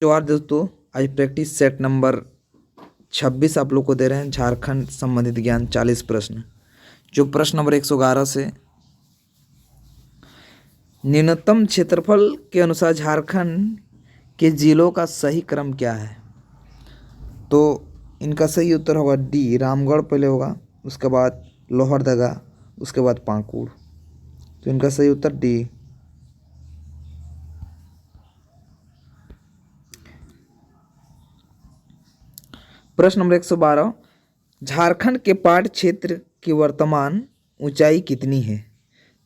तो आज दोस्तों, आज प्रैक्टिस सेट नंबर 26 आप लोग को दे रहे हैं। झारखंड संबंधित ज्ञान 40 प्रश्न। जो प्रश्न नंबर 111 से न्यूनतम क्षेत्रफल के अनुसार झारखंड के जिलों का सही क्रम क्या है। तो इनका सही उत्तर होगा डी, रामगढ़ पहले होगा, उसके बाद लोहरदगा, उसके बाद पाकुड़। तो इनका सही उत्तर डी। प्रश्न नंबर 112, झारखंड के पाट क्षेत्र की वर्तमान ऊंचाई कितनी है।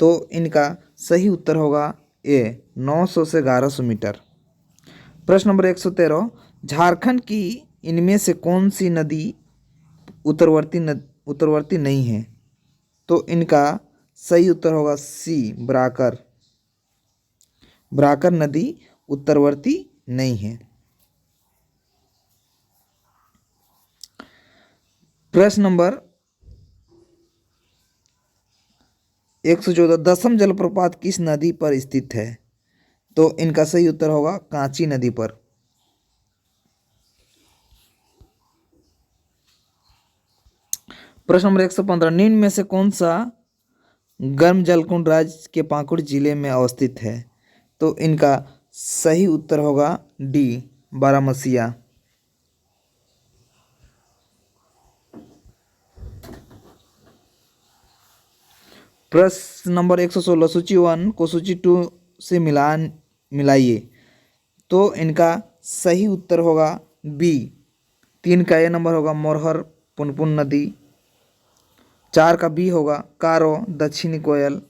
तो इनका सही उत्तर होगा ए, 900 से 1100 मीटर। प्रश्न नंबर 113, झारखंड की इनमें से कौन सी नदी उत्तरवर्ती नहीं है। तो इनका सही उत्तर होगा सी, बराकर। बराकर नदी उत्तरवर्ती नहीं है। प्रश्न नंबर 114, दसम जलप्रपात किस नदी पर स्थित है। तो इनका सही उत्तर होगा कांची नदी पर। प्रश्न नंबर 115, निम्न में से कौन सा गर्म जलकुंड राज्य के पाकुड़ जिले में अवस्थित है। तो इनका सही उत्तर होगा डी, बारामसिया। प्रश्न नंबर 116, सूची 1 को सूची 2 से मिलाइए। तो इनका सही उत्तर होगा बी, 3 का ए नंबर होगा मोरहर पुनपुन नदी, 4 का बी होगा कारो दक्षिणी कोयल,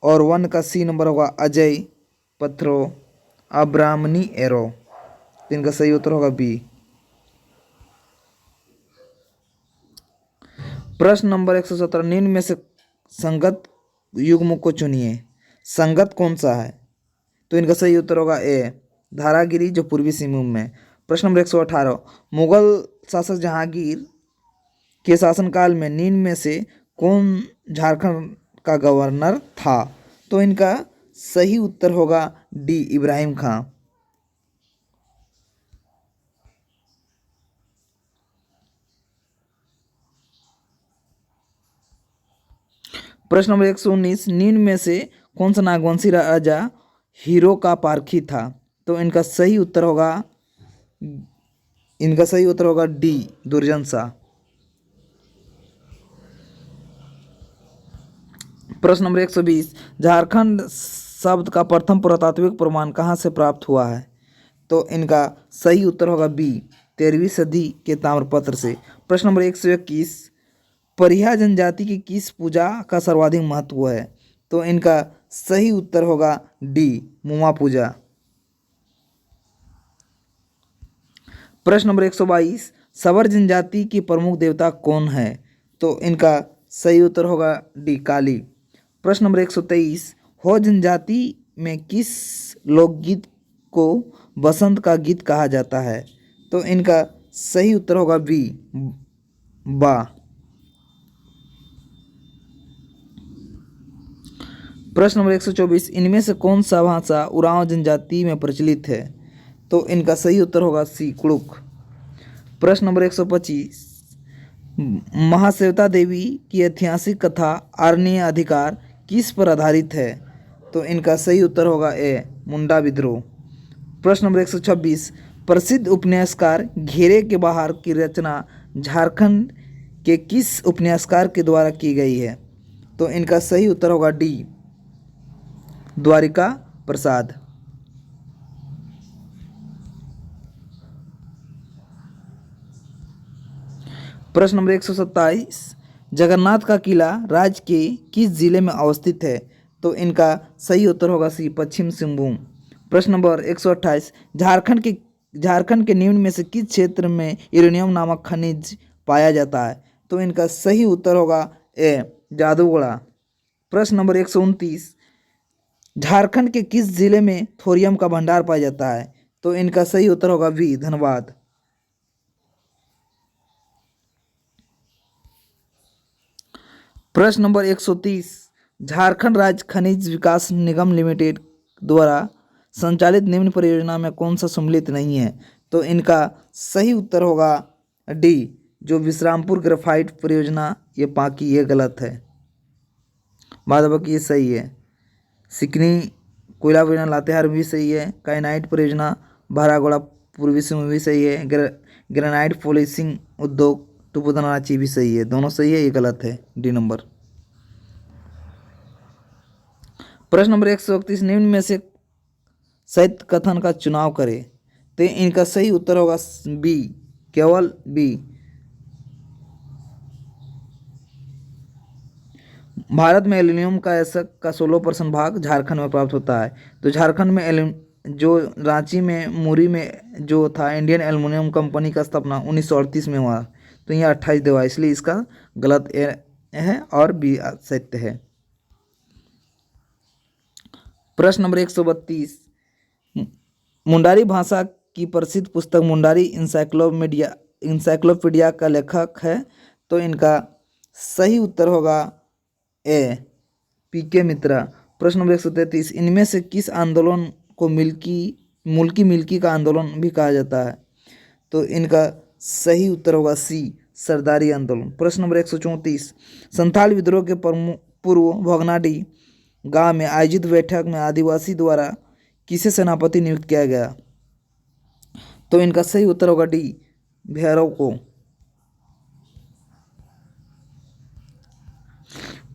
और 1 का सी नंबर होगा अजय पत्थरो अब्राह्मणी एरो। तो इनका सही उत्तर होगा बी। प्रश्न नंबर 117, निम्न में से संगत युग्म को चुनिए। संगत कौन सा है। तो इनका सही उत्तर होगा ए, धारागिरी, जो पूर्वी सिंहभूम में। प्रश्न नंबर 118, मुगल शासक जहांगीर के शासनकाल में निम्न में से कौन झारखंड का गवर्नर था। तो इनका सही उत्तर होगा डी, इब्राहिम खां। प्रश्न नंबर 119, निम्न में से कौन सा नागवंशी राजा हीरो का पारखी था। तो इनका सही उत्तर होगा डी, दुर्जन शाह। प्रश्न नंबर 120, झारखंड शब्द का प्रथम पुरातात्विक प्रमाण कहाँ से प्राप्त हुआ है। तो इनका सही उत्तर होगा बी, 13वीं सदी के ताम्रपत्र से। प्रश्न नंबर 121, परिहा जनजाति की किस पूजा का सर्वाधिक महत्व है। तो इनका सही उत्तर होगा डी, मुमा पूजा। प्रश्न नंबर 122, सवर जनजाति की प्रमुख देवता कौन है। तो इनका सही उत्तर होगा डी, काली। प्रश्न नंबर 123, हो जनजाति में किस लोकगीत को बसंत का गीत कहा जाता है। तो इनका सही उत्तर होगा बी, बा। प्रश्न नंबर 124, इनमें से कौन सा भाषा उरांव जनजाति में प्रचलित है। तो इनका सही उत्तर होगा सी, कुड़ुक। प्रश्न नंबर 125, महाश्वेता देवी की ऐतिहासिक कथा आर्णीय अधिकार किस पर आधारित है। तो इनका सही उत्तर होगा ए, मुंडा विद्रोह। प्रश्न नंबर 126, प्रसिद्ध उपन्यासकार घेरे के बाहर की रचना झारखंड के किस उपन्यासकार के द्वारा की गई है। तो इनका सही उत्तर होगा डी, द्वारिका प्रसाद। प्रश्न नंबर 127, जगन्नाथ का किला राज्य के किस जिले में अवस्थित है। तो इनका सही उत्तर होगा सी, पश्चिम सिंहभूम। प्रश्न नंबर 128, झारखंड के निम्न में से किस क्षेत्र में यूरेनियम नामक खनिज पाया जाता है। तो इनका सही उत्तर होगा ए, जादूगोड़ा। प्रश्न नंबर 129, झारखंड के किस जिले में थोरियम का भंडार पाया जाता है। तो इनका सही उत्तर होगा बी, धनबाद। प्रश्न नंबर 130, झारखंड राज्य खनिज विकास निगम लिमिटेड द्वारा संचालित निम्न परियोजना में कौन सा सम्मिलित नहीं है? तो इनका सही उत्तर होगा डी, जो विश्रामपुर ग्रेफाइट परियोजना, ये पाकि, ये गलत है। बाद बाकी ये सही है। सिकनी कोयला परियोजना लातेहार भी सही है। काइनाइट परियोजना भारागोड़ा पूर्वी सिंह में भी सही है। ग्रेनाइट पॉलिशिंग उद्योग टुपुदनाची भी सही है। दोनों सही है, ये गलत है, डी नंबर। प्रश्न नंबर 131, निम्न में से सत्य कथन का चुनाव करें। तो इनका सही उत्तर होगा बी, केवल बी। भारत में एल्यूमिनियम का ऐसा का 16% भाग झारखंड में प्राप्त होता है। तो झारखंड में जो रांची में मुरी में जो था इंडियन एल्यूमिनियम कंपनी का स्थापना 1938 में हुआ। तो यह 28 देवा, इसलिए इसका गलत है और बी सत्य है। प्रश्न नंबर 132, मुंडारी भाषा की प्रसिद्ध पुस्तक मुंडारी इंसाइक्लोपीडिया का लेखक है। तो इनका सही उत्तर होगा ए, पीके मित्रा। प्रश्न नंबर 133, इनमें से किस आंदोलन को मुल्की मिल्की का आंदोलन भी कहा जाता है? तो इनका सही उत्तर होगा सी, सरदारी आंदोलन। प्रश्न नंबर 134, संथाल विद्रोह के पूर्व भगनाडी गांव में आयोजित बैठक में आदिवासी द्वारा किसे सेनापति नियुक्त किया गया? तो इनका सही उत्तर होगा डी, भैरव को।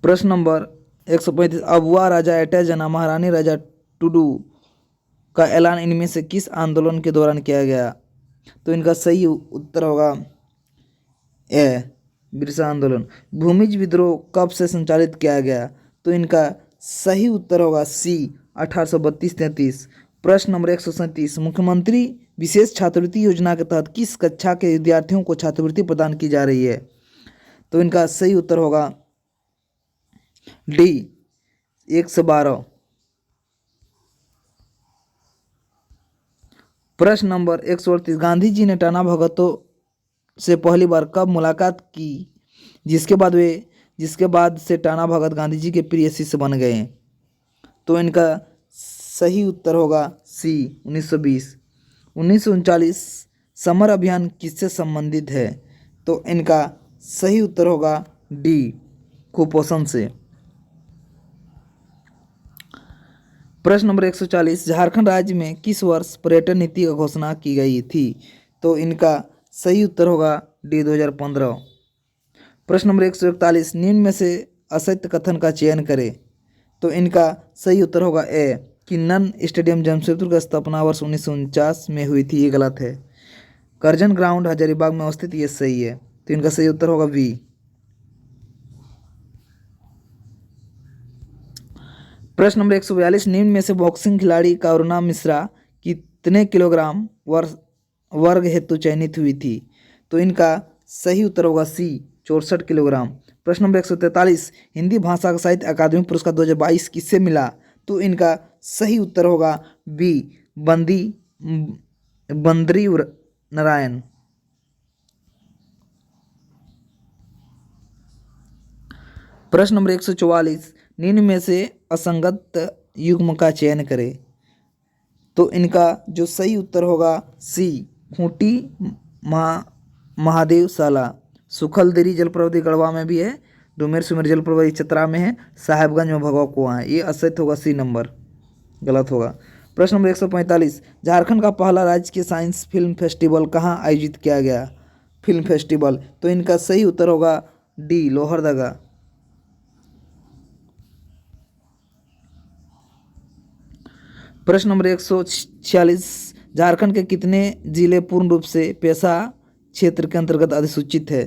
प्रश्न नंबर 135, अबुआ राजा एटा जना महारानी राजा टुडू का ऐलान इनमें से किस आंदोलन के दौरान किया गया? तो इनका सही उत्तर होगा ए, बिरसा आंदोलन। भूमिज विद्रोह कब से संचालित किया गया? तो इनका सही उत्तर होगा सी, 1832-33। प्रश्न नंबर 137, मुख्यमंत्री विशेष छात्रवृत्ति योजना के तहत किस कक्षा के विद्यार्थियों को छात्रवृत्ति प्रदान की जा रही है? तो इनका सही उत्तर होगा डी, 1 से 12। प्रश्न नंबर 138, गांधी जी ने टाना भगतों से पहली बार कब मुलाकात की, जिसके बाद से टाना भगत गांधी जी के प्रिय शिष्य बन गए? तो इनका सही उत्तर होगा सी, 1920। 1939 समर अभियान किससे संबंधित है? तो इनका सही उत्तर होगा डी, कुपोषण से। प्रश्न नंबर 140, झारखंड राज्य में किस वर्ष पर्यटन नीति की घोषणा की गई थी? तो इनका सही उत्तर होगा डी, 2015। प्रश्न नंबर 141, निम्न में से असत्य कथन का चयन करें। तो इनका सही उत्तर होगा ए, किन्नन स्टेडियम जमशेदपुर का स्थापना वर्ष 1949 में हुई थी, ये गलत है। करजन ग्राउंड हजारीबाग में अवस्थित, ये सही है। तो इनका सही उत्तर होगा बी। प्रश्न नंबर 142, निम्न में से बॉक्सिंग खिलाड़ी करुणा मिश्रा कितने किलोग्राम वर्ग हेतु चयनित हुई थी? तो इनका सही उत्तर होगा सी, 64 किलोग्राम। प्रश्न नंबर 143, हिंदी भाषा का साहित्य अकादमी पुरस्कार 2022 किससे मिला? तो इनका सही उत्तर होगा बी, बंदरी नारायण। प्रश्न नंबर 144, निम्न में से असंगत युग्म का चयन करें। तो इनका जो सही उत्तर होगा सी, खूंटी महादेव साला। सुखलदेरी जलप्रपात गढ़वा में भी है, डुमेर सुमेर जलप्रपात चतरा में है, साहेबगंज में भगवा कुआं है, ये असत्य होगा, सी नंबर, गलत होगा। प्रश्न नंबर 145, झारखंड का पहला राजकीय साइंस फिल्म फेस्टिवल कहाँ आयोजित किया गया? Film festival. तो इनका सही उत्तर होगा डी, लोहरदगा। प्रश्न नंबर 146, झारखंड के कितने जिले पूर्ण रूप से पेशा क्षेत्र के अंतर्गत अधिसूचित है?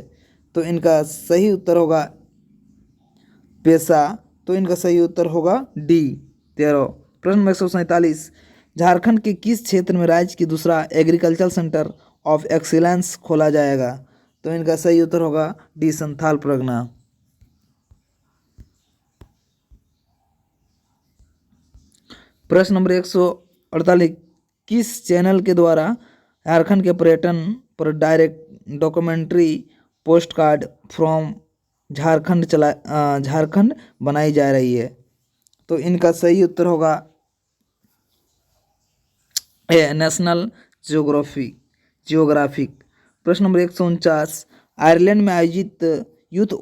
तो इनका सही उत्तर होगा पेशा। तो इनका सही उत्तर होगा डी, 13। प्रश्न नंबर 147, झारखंड के किस क्षेत्र में राज्य की दूसरा एग्रीकल्चर सेंटर ऑफ एक्सीलेंस खोला जाएगा? तो इनका सही उत्तर होगा डी, संथाल परगना। प्रश्न नंबर 148, किस चैनल के द्वारा झारखंड के पर्यटन पर direct documentary post card from Jharkhand बनाई जा रही है? तो इनका सही उत्तर होगा नेशनल जियोग्राफिक। प्रश्न नंबर 149, आयरलैंड में आयोजित यूथ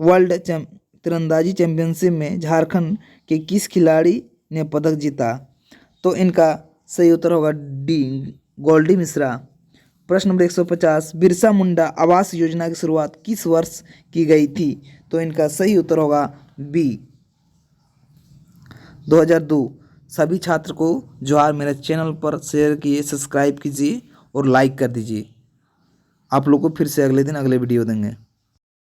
वर्ल्ड तीरंदाजी चैंपियनशिप में झारखंड के किस खिलाड़ी ने पदक जीता? तो इनका सही उत्तर होगा डी, गोल्डी मिश्रा। प्रश्न नंबर 150, बिरसा मुंडा आवास योजना की शुरुआत किस वर्ष की गई थी? तो इनका सही उत्तर होगा बी, 2002। सभी छात्र को जोहार, मेरे चैनल पर शेयर कीजिए, सब्सक्राइब कीजिए और लाइक कर दीजिए। आप लोग को फिर से अगले दिन अगले वीडियो देंगे।